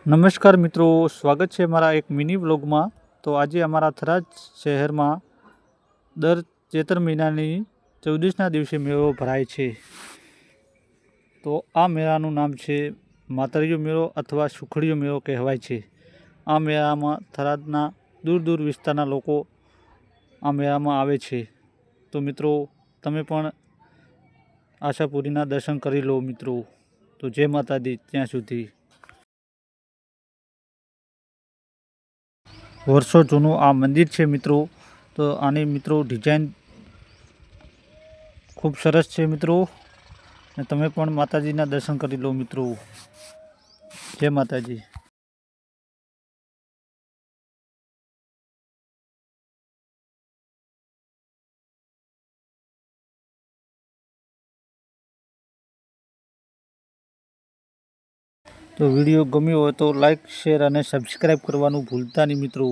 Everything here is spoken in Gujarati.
નમસ્કાર મિત્રો, સ્વાગત છે મારા એક મિની વ્લોગમાં। તો આજે અમારા થરાદ શહેરમાં દર ચૈત્ર મહિનાની 14ના દિવસે મેળો ભરાય છે। તો આ મેળાનું નામ છે માતરિયો મેળો અથવા સુખડીયો મેળો કહેવાય છે। આ મેળામાં થરાદના દૂર દૂર વિસ્તારના લોકો આ મેળામાં આવે છે। તો મિત્રો તમે પણ આશાપુરીના દર્શન કરી લો મિત્રો। તો જય માતાજી ત્યાં સુધી। વર્ષો જૂનું આ મંદિર છે મિત્રો। તો આની મિત્રો ડિઝાઇન ખૂબ સરસ છે મિત્રો, ને તમે પણ માતાજીના દર્શન કરી લો મિત્રો। જય માતાજી। તો વિડીયો ગમ્યો હોય તો લાઈક, શેર અને સબસ્ક્રાઈબ કરવાનું ભૂલતા નહીં મિત્રો।